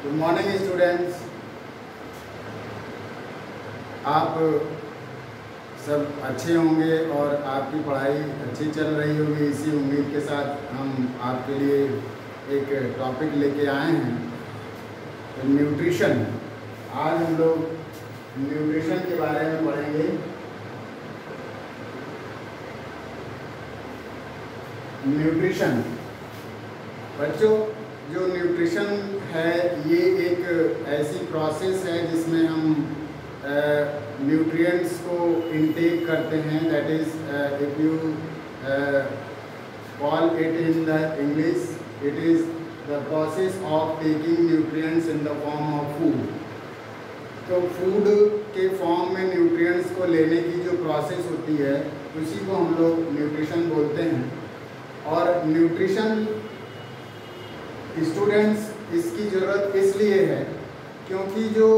Good morning students. आप सब अच्छे होंगे और आपकी पढ़ाई अच्छी चल रही होगी। इसी उम्मीद के साथ हम आपके लिए एक टॉपिक लेके आए हैं, न्यूट्रिशन। आज हम लोग न्यूट्रिशन के बारे में पढ़ेंगे। न्यूट्रिशन बच्चों, जो न्यूट्रिशन है ये एक ऐसी प्रोसेस है जिसमें हम न्यूट्रिएंट्स को इनटेक करते हैं। That is if you call it in the English, it is the process of taking nutrients in the form of food. तो फूड के फॉर्म में न्यूट्रिएंट्स को लेने की जो प्रोसेस होती है उसी को हम लोग न्यूट्रिशन बोलते हैं। और न्यूट्रिशन स्टूडेंट्स इसकी ज़रूरत इसलिए है क्योंकि जो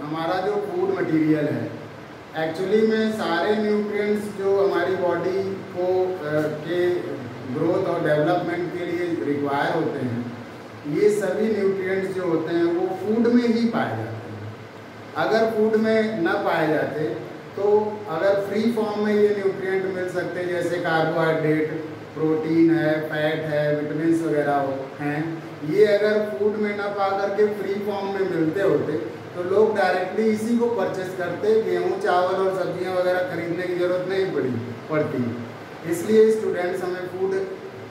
हमारा जो फूड मटेरियल है एक्चुअली में सारे न्यूट्रिएंट्स जो हमारी बॉडी को के ग्रोथ और डेवलपमेंट के लिए रिक्वायर होते हैं, ये सभी न्यूट्रिएंट्स जो होते हैं वो फूड में ही पाए जाते हैं। अगर फूड में न पाए जाते तो अगर फ्री फॉर्म में ये न्यूट्रिएंट मिल सकते जैसे कार्बोहाइड्रेट, प्रोटीन है, फैट है, विटामिन्स वगैरह हैं, ये अगर फूड में ना पा करके फ्री फॉर्म में मिलते होते तो लोग डायरेक्टली इसी को परचेस करते। गेहूँ, चावल और सब्जियां वगैरह खरीदने की ज़रूरत नहीं पड़ती। इसलिए स्टूडेंट्स हमें फूड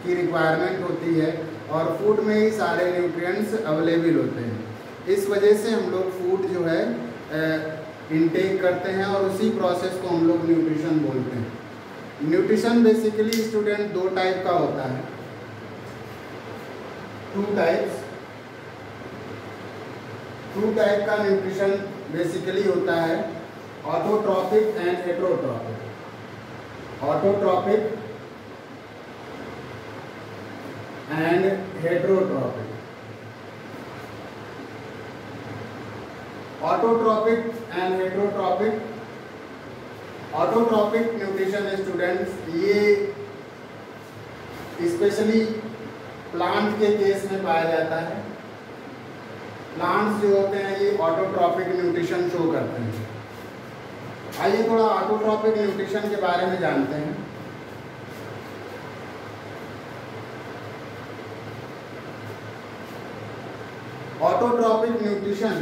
की रिक्वायरमेंट होती है और फूड में ही सारे न्यूट्रिएंट्स अवेलेबल होते हैं। इस वजह से हम लोग फूड जो है इनटेक करते हैं और उसी प्रोसेस को हम लोग न्यूट्रिशन बोलते हैं। न्यूट्रिशन बेसिकली स्टूडेंट दो टाइप का होता है, टू टाइप का न्यूट्रिशन बेसिकली होता है, autotrophic and heterotrophic. Autotrophic and heterotrophic. Autotrophic and heterotrophic. Autotrophic nutrition students ये स्पेशली प्लांट के केस में पाया जाता है। प्लांट्स जो होते हैं ये ऑटोट्रॉपिक न्यूट्रिशन शो करते हैं। आइए थोड़ा ऑटोट्रॉपिक न्यूट्रिशन के बारे में जानते हैं। Autotrophic nutrition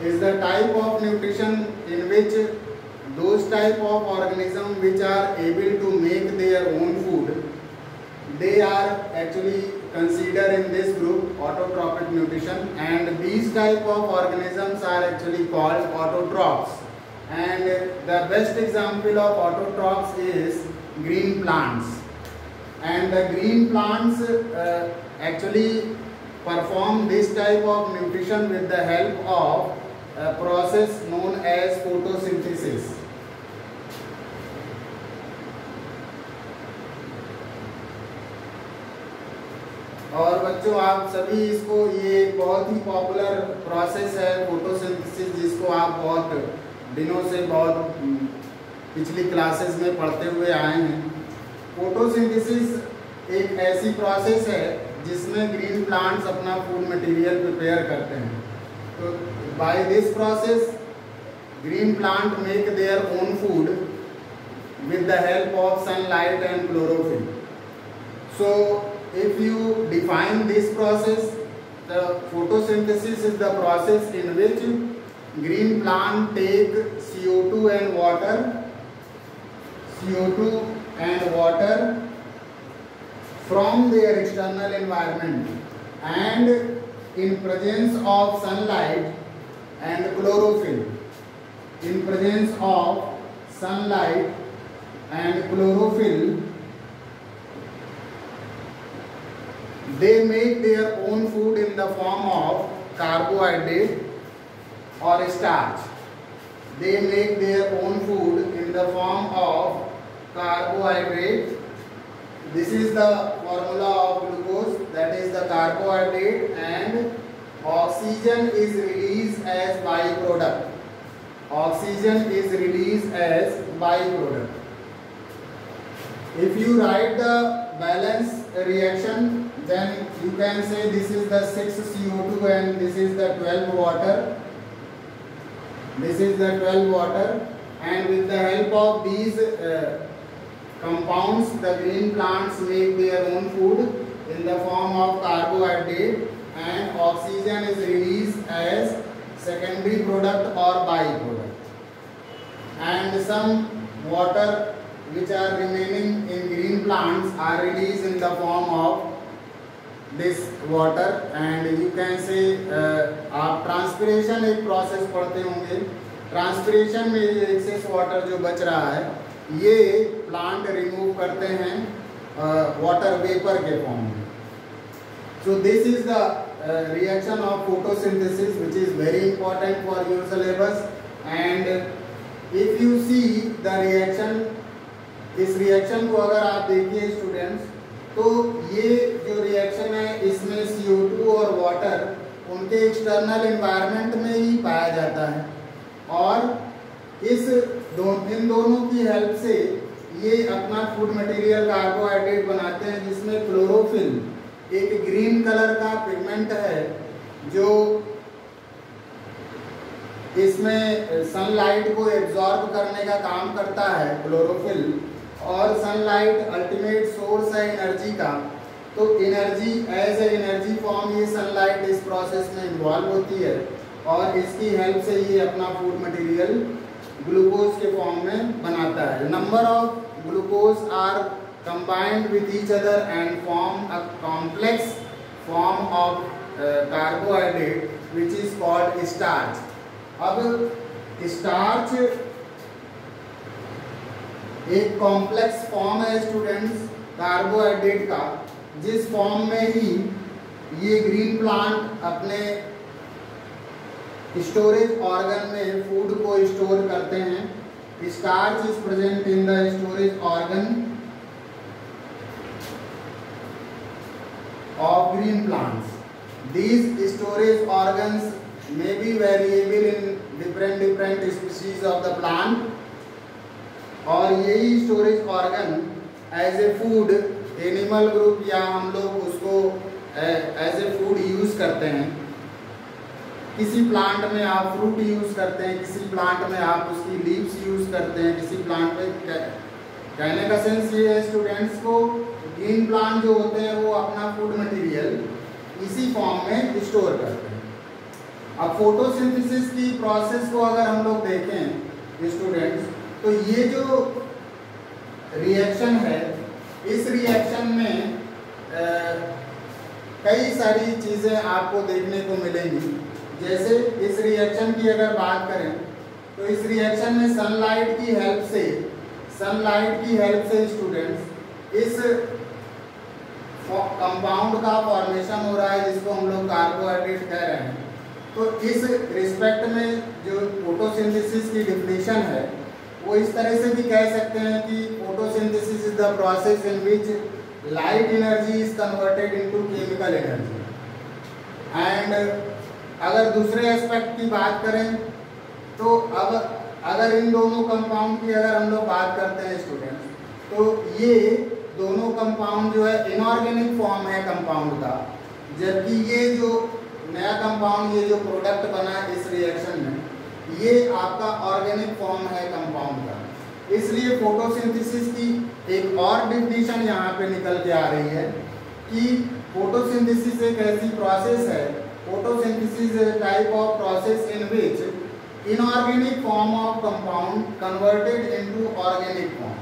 is the type of nutrition in which those type of organism which are able to make their own food, they are actually considered in this group autotrophic nutrition, and these type of organisms are actually called autotrophs. And the best example of autotrophs is green plants, and the green plants actually perform this type of nutrition with the help of a process known as photosynthesis. और बच्चों आप सभी इसको, ये बहुत ही popular process है photosynthesis, जिसको आप बहुत दिनों से बहुत पिछली क्लासेस में पढ़ते हुए आए हैं। फोटोसिंथेसिस एक ऐसी प्रोसेस है जिसमें ग्रीन प्लांट्स अपना फूड मटेरियल प्रिपेयर करते हैं। तो by this process green plant make their own food with the help of sunlight and chlorophyll. So if you define this process, the photosynthesis is the process in which green plant take CO2 and water from their external environment, and in presence of sunlight and chlorophyll, they make their own food in the form of carbohydrate or starch. They make their own food in the form of carbohydrate. This is the formula of glucose, that is the carbohydrate, and oxygen is released as byproduct. If you write the balance reaction, then you can say this is the 6 CO2 and this is the 12 water. This is the 12 water, and with the help of these compounds, the green plants make their own food in the form of carbohydrate, and oxygen is released as secondary product or byproduct, and some water which are remaining in green plants are released in the form of this water. And you can say आप transpiration एक process पढ़ते होंगे, transpiration में ये excess water जो बच रहा है ये प्लांट रिमूव करते हैं वाटर वेपर के फॉर्म में. So this is the reaction of photosynthesis, which is very important for your syllabus. And if you see the reaction, इस रिएक्शन को अगर आप देखिए स्टूडेंट्स, तो ये जो रिएक्शन है इसमें CO2 और वाटर उनके एक्सटर्नल एनवायरनमेंट में ही पाया जाता है, और इन दोनों की हेल्प से ये अपना फूड मटेरियल कार्बोहाइड्रेट बनाते हैं, जिसमें क्लोरोफिल एक ग्रीन कलर का पिगमेंट है जो इसमें सनलाइट को एब्जॉर्ब करने का काम करता है, क्लोरोफिल. और सनलाइट अल्टीमेट सोर्स है एनर्जी का, तो energy as a energy form ये सनलाइट इस प्रोसेस में इन्वॉल्व होती है, और इसकी हेल्प से ये अपना फूड मटेरियल ग्लूकोज के फॉर्म में बनाता है. Number of glucose are combined with each other and form a complex form of carbohydrate which is called starch. अब स्टार्च एक कॉम्प्लेक्स फॉर्म है स्टूडेंट्स कार्बोहाइड्रेट का, जिस फॉर्म में ही ये ग्रीन प्लांट अपने स्टोरेज ऑर्गन में फूड को स्टोर करते हैं. Starch is present in the storage organ of green plants. These storage organs may be variable in different species of the plant, और यही storage organ as a food animal group या हम लोग उसको as a food use करते हैं. किसी plant में आप फ्रूट यूज करते हैं, किसी प्लांट में आप उसकी लीव्स यूज करते हैं, किसी प्लांट में. कहने का सेंस ये है स्टूडेंट्स को, ग्रीन प्लांट जो होते हैं वो अपना फूड मटेरियल इसी फॉर्म में स्टोर करते हैं. अब फोटोसिंथेसिस की प्रोसेस को अगर हम लोग देखें स्टूडेंट्स, तो ये जो रिएक्शन है, इस रिएक्शन में कई सारी चीज़ें आपको देखने को मिलेंगी. जैसे इस रिएक्शन की अगर बात करें तो इस रिएक्शन में सनलाइट की हेल्प से स्टूडेंट्स इस कंपाउंड का फॉर्मेशन हो रहा है, जिसको हम लोग कार्बोहाइड्रेट कह रहे हैं. तो इस रिस्पेक्ट में जो फोटोसिंथेसिस की डिफिनीशन है वो इस तरह से भी कह सकते हैं कि photosynthesis is the process in which light energy is converted into chemical energy. And अगर दूसरे एस्पेक्ट की बात करें तो अब अगर इन दोनों कंपाउंड की अगर हम लोग बात करते हैं स्टूडेंट्स, तो ये दोनों कंपाउंड जो है इनऑर्गेनिक फॉर्म है कंपाउंड का, जबकि ये जो नया कंपाउंड ये जो प्रोडक्ट बना है इस रिएक्शन में ये आपका ऑर्गेनिक फॉर्म है कंपाउंड का. इसलिए फोटोसिंथेसिस की एक और डिफिनीशन यहाँ पे निकल के आ रही है कि फोटोसिंथेसिस एक ऐसी प्रोसेस है, photosynthesis is a type of process in which inorganic form of compound converted into organic form.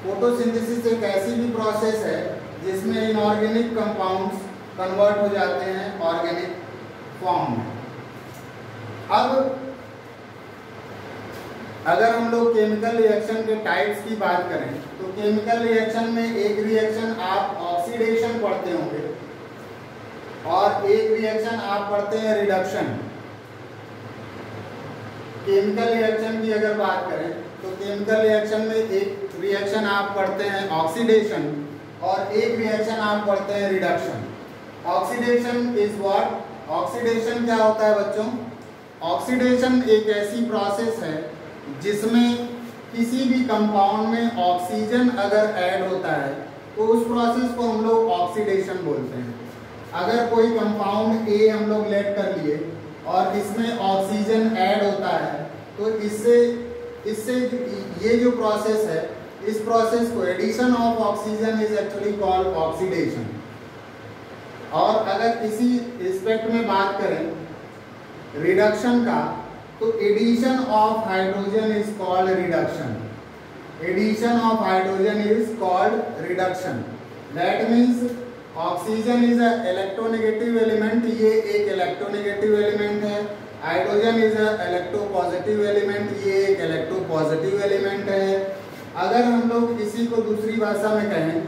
Photosynthesis एक ऐसी भी प्रोसेस है जिसमें इनऑर्गेनिक कंपाउंड्स कन्वर्ट हो जाते हैं ऑर्गेनिक फॉर्म में. अब अगर हम लोग केमिकल रिएक्शन के टाइप्स की बात करें तो केमिकल रिएक्शन में एक रिएक्शन आप ऑक्सीडेशन पढ़ते होंगे और एक रिएक्शन आप पढ़ते हैं रिडक्शन. केमिकल रिएक्शन की अगर बात करें तो केमिकल रिएक्शन में एक रिएक्शन आप पढ़ते हैं ऑक्सीडेशन और एक रिएक्शन आप पढ़ते हैं reduction. Oxidation is what? Oxidation क्या होता है बच्चों? ऑक्सीडेशन एक ऐसी प्रोसेस है जिसमें किसी भी कंपाउंड में ऑक्सीजन अगर ऐड होता है तो उस प्रोसेस को हम लोग ऑक्सीडेशन बोलते हैं। अगर कोई कंपाउंड ए हम लोग लेट कर लिए और इसमें ऑक्सीजन ऐड होता है तो इससे ये जो प्रोसेस है, इस प्रोसेस को addition of oxygen is actually called oxidation. और अगर इसी एस्पेक्ट में बात करें रिडक्शन का, तो addition of hydrogen is called reduction. Addition of hydrogen is called reduction. That means oxygen is a electronegative element, ये एक इलेक्ट्रोनेगेटिव एलिमेंट है। Hydrogen is a electropositive element, ये एक इलेक्ट्रोपॉजिटिव एलिमेंट है। अगर हम लोग इसी को दूसरी भाषा में कहें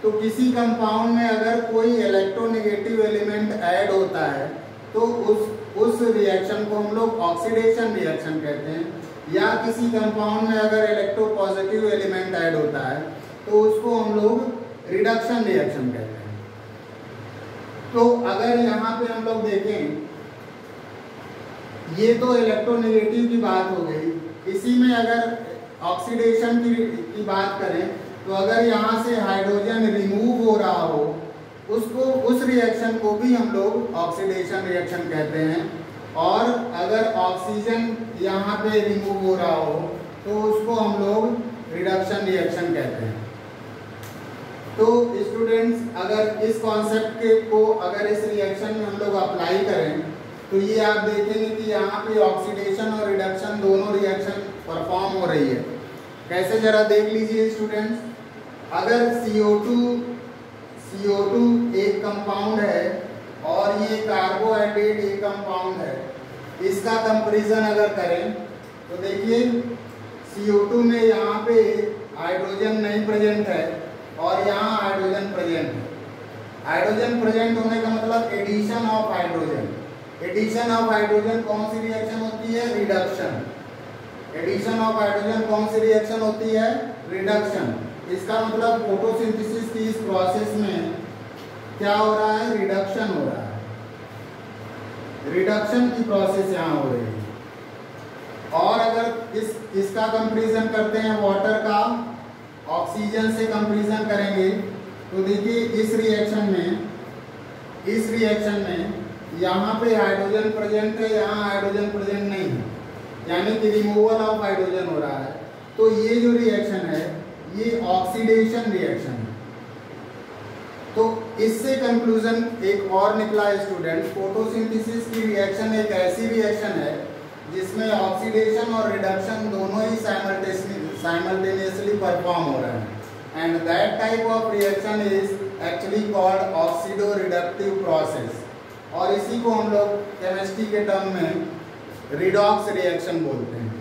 तो किसी कंपाउंड में अगर कोई इलेक्ट्रोनेगेटिव एलिमेंट ऐड होता है तो उस रिएक्शन को हम लोग ऑक्सीडेशन रिएक्शन कहते हैं। या किसी कंपाउंड में अगर इलेक्ट्रोपॉजिटिव एलिमेंट ऐड होता है तो उसको हम लोग रिडक्शन रिएक्शन कहते हैं। तो अगर यहाँ पे हम लोग देखें, ये तो इलेक्ट्रोनेगेटिव की बात हो गई। इसी में अगर ऑक्सीडेशन की बात करें तो अगर यहाँ से हाइड्रोजन रिमूव हो रहा हो, उस रिएक्शन को भी हम लोग ऑक्सीडेशन रिएक्शन कहते हैं। और अगर ऑक्सीजन यहाँ पे रिमूव हो रहा हो तो उसको हम लोग रिडक्शन रिएक्शन कहते हैं। तो स्टूडेंट्स, अगर इस कॉन्सेप्ट को अगर इस रिएक्शन में हम लोग अप्लाई करें तो ये आप देखेंगे कि यहाँ पे ऑक्सीडेशन और रिडक्शन दोनों रिएक्शन परफॉर्म हो रही है। कैसे, जरा देख लीजिए स्टूडेंट्स। अगर CO2 एक कंपाउंड है और ये कार्बोहाइड्रेट एक कंपाउंड है, इसका कंपैरिजन अगर करें तो देखिए CO2 में यहाँ पे हाइड्रोजन नहीं प्रेजेंट है और यहाँ हाइड्रोजन प्रेजेंट है। हाइड्रोजन प्रेजेंट होने का मतलब addition of hydrogen. Addition of hydrogen कौन सी रिएक्शन होती है? रिडक्शन। एडिशन ऑफ हाइड्रोजन कौन सी रिएक्शन होती है? रिडक्शन। इसका मतलब फोटोसिंथेसिस की इस प्रोसेस में क्या हो रहा है? रिडक्शन हो रहा है। रिडक्शन की प्रोसेस यहाँ हो रही है। और अगर इसका कंपैरिजन करते हैं वाटर का ऑक्सीजन से कंपैरिजन करेंगे तो देखिए इस रिएक्शन में यहाँ पे हाइड्रोजन प्रेजेंट है, यहाँ हाइड्रोजन प्रेजेंट नहीं है, यानी कि रिमूवल ऑफ हाइड्रोजन हो रहा है। तो ये जो रिएक्शन है ये ऑक्सीडेशन रिएक्शन है। तो इससे कंक्लूजन एक और निकला स्टूडेंट, फोटोसिंथेसिस की रिएक्शन एक ऐसी रिएक्शन है जिसमें ऑक्सीडेशन और रिडक्शन दोनों ही साइमल्टेनियसली परफॉर्म हो रहे हैं। And that type of reaction is actually called oxido reductive process. और इसी को हम लोग केमिस्ट्री के टर्म में रिडॉक्स रिएक्शन बोलते हैं।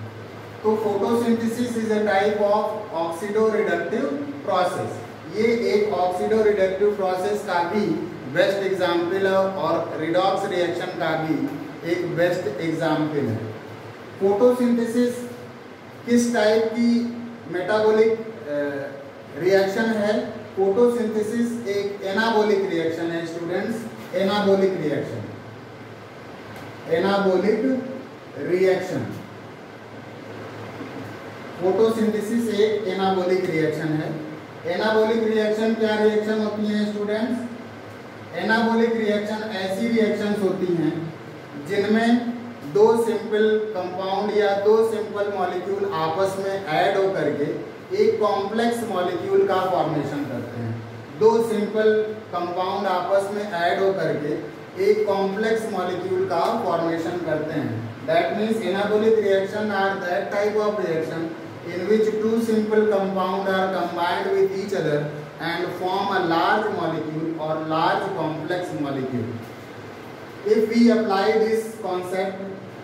तो photosynthesis is a type of oxido reductive process. ये एक ऑक्सीडो रिडक्टिव प्रोसेस का भी बेस्ट एग्जाम्पल है और रिडॉक्स रिएक्शन का भी एक बेस्ट एग्जाम्पल है। फोटोसिंथेसिस किस टाइप की मेटाबॉलिक रिएक्शन है? फोटोसिंथेसिस एक एनाबॉलिक रिएक्शन है students. Anabolic reaction, anabolic reaction. Photosynthesis एक एनाबॉलिक रिएक्शन है। एनाबॉलिक रिएक्शन क्या रिएक्शन होती हैं स्टूडेंट्स? एनाबॉलिक रिएक्शन ऐसी रिएक्शंस होती हैं जिनमें दो सिंपल कंपाउंड या दो सिंपल मॉलिक्यूल आपस में ऐड होकर के एक कॉम्प्लेक्स मॉलिक्यूल का फॉर्मेशन करते हैं। दो सिंपल कंपाउंड आपस में ऐड होकर के एक कॉम्प्लेक्स मॉलिक्यूल का फॉर्मेशन करते हैं। That means anabolic reaction are that type of reaction in which two simple compounds are combined with each other and form a large molecule or large complex molecule. If we apply this concept,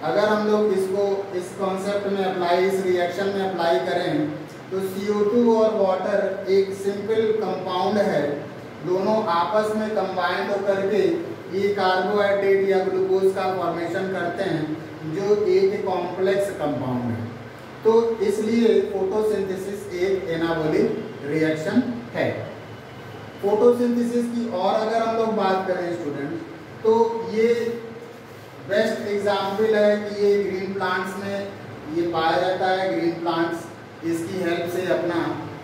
अगर हम लोग इसको इस concept में apply, इस reaction में apply करें तो CO2 और वाटर एक सिंपल कंपाउंड है, दोनों आपस में कंबाइंड होकर के ये कार्बोहाइड्रेट या ग्लूकोज का फॉर्मेशन करते हैं जो एक कॉम्प्लेक्स कंपाउंड है। तो इसलिए फोटोसिंथेसिस एक एनाबॉलिक रिएक्शन है। फोटोसिंथेसिस की और अगर हम लोग बात करें स्टूडेंट तो ये बेस्ट एग्जाम्पल है कि ये ग्रीन प्लांट्स में ये पाया जाता है। ग्रीन प्लांट्स इसकी हेल्प से अपना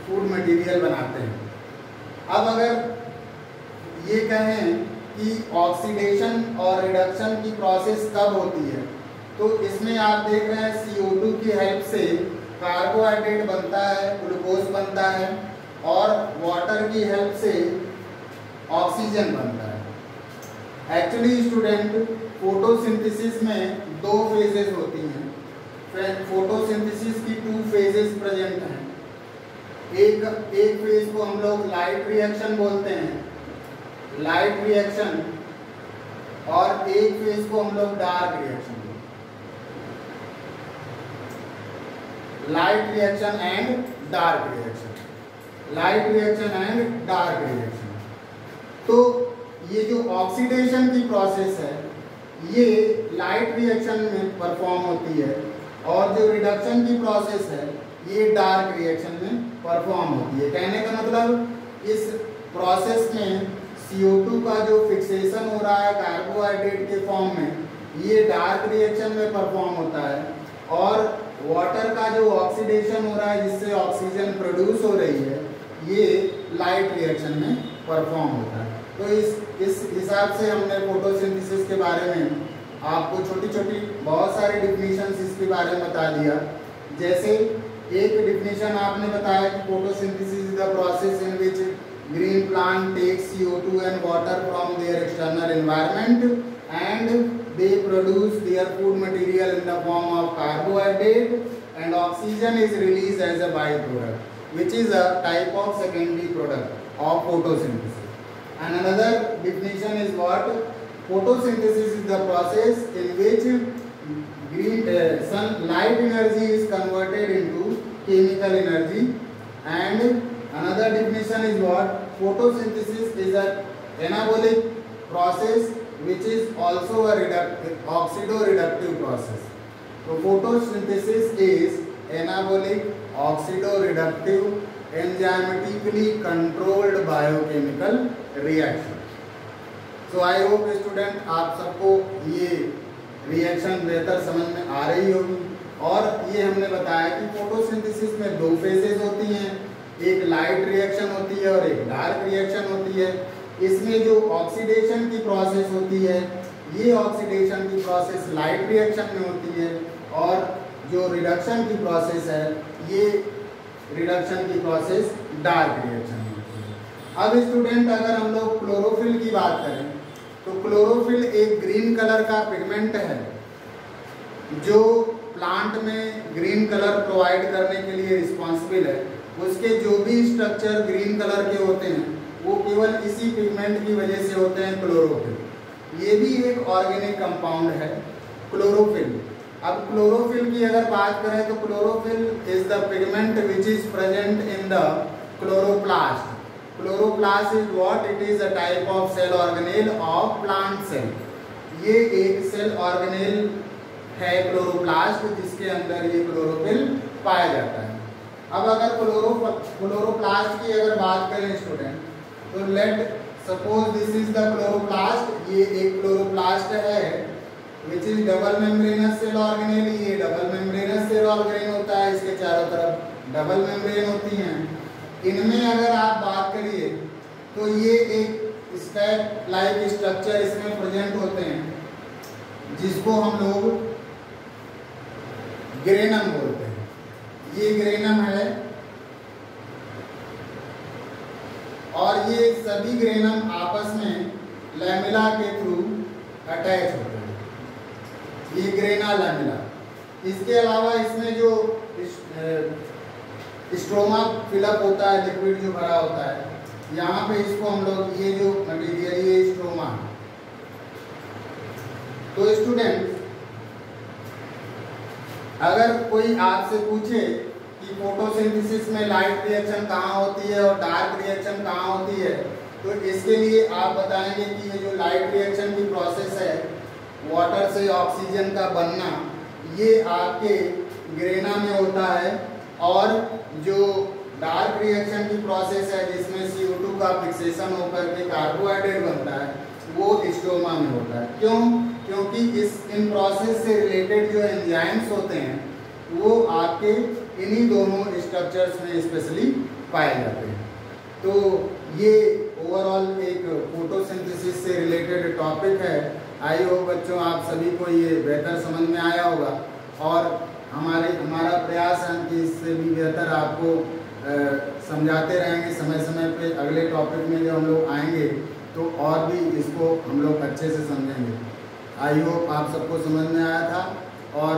फूड मटेरियल बनाते हैं। अब अगर ये कहें कि ऑक्सीडेशन और रिडक्शन की प्रोसेस कब होती है, तो इसमें आप देख रहे हैं CO2 की हेल्प से कार्बोहाइड्रेट बनता है, ग्लूकोज बनता है, और वाटर की हेल्प से ऑक्सीजन बनता है। एक्चुअली स्टूडेंट, फोटोसिंथेसिस में 2 फेजेस होती हैं। फोटोसिंथेसिस की 2 फेजेस प्रेजेंट हैं। एक फेज को हम लोग लाइट रिएक्शन बोलते हैं, लाइट रिएक्शन, और एक फेज को हम लोग dark reaction, light reaction and dark reaction, light reaction and dark reaction. तो ये जो ऑक्सीडेशन की प्रोसेस है ये लाइट रिएक्शन में परफॉर्म होती है, और जो रिडक्शन की प्रोसेस है ये डार्क रिएक्शन में परफॉर्म होती है। कहने का मतलब इस प्रोसेस में CO2 का जो फिक्सेशन हो रहा है कार्बोहाइड्रेट के फॉर्म में, ये डार्क रिएक्शन में परफॉर्म होता है, और वाटर का जो ऑक्सीडेशन हो रहा है जिससे ऑक्सीजन प्रोड्यूस हो रही है, ये लाइट रिएक्शन में परफॉर्म होता है। तो इस हिसाब से हमने फोटोसिंथेसिस के बारे में आपको छोटी छोटी बहुत सारी डिफिनीशंस इसके बारे में बता दिया। जैसे एक डिफिनीशन आपने बताया कि photosynthesis is the process in which green plant takes CO2 and water from their external environment and they produce their food material in the form of carbohydrate, and oxygen is released as a byproduct, which is a type of secondary product of photosynthesis. And another definition is what? Photosynthesis is the process in which sunlight energy is converted into chemical energy. And another definition is what? Photosynthesis is a anabolic process which is also a oxidoreductive process. So photosynthesis is anabolic, oxidoreductive, enzymatically controlled biochemical reaction. So I hope student आप सबको ये reaction बेहतर समझ में आ रही होगी। और ये हमने बताया कि फोटोसिंथेसिस में 2 फेजेस होती हैं, एक लाइट रिएक्शन होती है और एक डार्क रिएक्शन होती है। इसमें जो ऑक्सीडेशन की प्रोसेस होती है, ये ऑक्सीडेशन की प्रोसेस लाइट रिएक्शन में होती है, और जो रिडक्शन की प्रोसेस है ये रिडक्शन की प्रोसेस डार्क रिएक्शन में होती है। अब स्टूडेंट, अगर हम लोग क्लोरोफिल की बात करें तो क्लोरोफिल एक ग्रीन कलर का पिगमेंट है जो प्लांट में ग्रीन कलर प्रोवाइड करने के लिए रिस्पॉन्सिबल है। उसके जो भी स्ट्रक्चर ग्रीन कलर के होते हैं वो केवल इसी पिगमेंट की वजह से होते हैं, क्लोरोफिल। ये भी एक ऑर्गेनिक कंपाउंड है क्लोरोफिल। अब क्लोरोफिल की अगर बात करें तो chlorophyll is the pigment which is present in the chloroplast. Chloroplast is what? It is a type of cell organelle of plant cell. ये एक सेल ऑर्गेनेल है क्लोरोप्लास्ट जिसके अंदर ये क्लोरोफिल पाया जाता है। अब अगर क्लोरोप्लास्ट की अगर बात करें स्टूडेंट, तो let suppose this is the chloroplast. ये एक क्लोरोप्लास्ट है which is double membranous cell organelle. ये डबल मेम्ब्रेनस सेल ऑर्गेनेल होता है, इसके चारों तरफ डबल मेम्ब्रेन होती हैं। इनमें अगर आप बात करिए तो ये एक स्टेप लाइक स्ट्रक्चर इसमें प्रेजेंट होते हैं जिसको हम लोग ग्रेनम बोलते हैं। ये ग्रेनम है, और ये सभी ग्रेनम आपस में लैमेला के थ्रू अटैच होते हैं। ये ग्रेना लैमेला। इसके अलावा इसमें जो स्ट्रोमा फिलअप होता है, लिक्विड जो भरा होता है, यहाँ पे इसको हम लोग, ये जो मटेरियल ये स्ट्रोमा है। तो स्टूडेंट, अगर कोई आपसे पूछे कि फोटोसिंथेसिस में लाइट रिएक्शन कहाँ होती है और डार्क रिएक्शन कहाँ होती है, तो इसके लिए आप बताएंगे कि ये जो लाइट रिएक्शन की प्रोसेस है, वाटर से ऑक्सीजन का बनना, ये आपके ग्रेना में होता है, और जो डार्क रिएक्शन की प्रोसेस है जिसमें CO2 का फिक्सेशन होकर के कार्बोहाइड्रेट बनता है, वो स्टोमा में होता है। क्यों? क्योंकि इन प्रोसेस से रिलेटेड जो एंजाइम्स होते हैं वो आपके इन्हीं दोनों स्ट्रक्चर्स में स्पेशली पाए जाते हैं। तो ये ओवरऑल एक फोटोसिंथेसिस से रिलेटेड टॉपिक है। आई होप बच्चों आप सभी को ये बेहतर समझ में आया होगा, और हमारा प्रयास है कि इससे भी बेहतर आपको समझाते रहेंगे समय समय पे। अगले टॉपिक में जब हम लोग आएंगे तो और भी इसको हम लोग अच्छे से समझेंगे। आई होप आप सबको समझ में आया था, और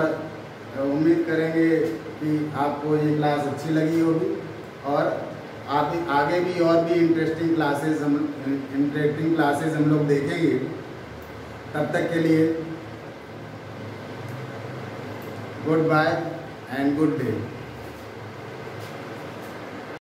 उम्मीद करेंगे कि आपको ये क्लास अच्छी लगी होगी, और आप आगे भी और भी इंटरेस्टिंग क्लासेस हम लोग देखेंगे। तब तक के लिए goodbye and good day.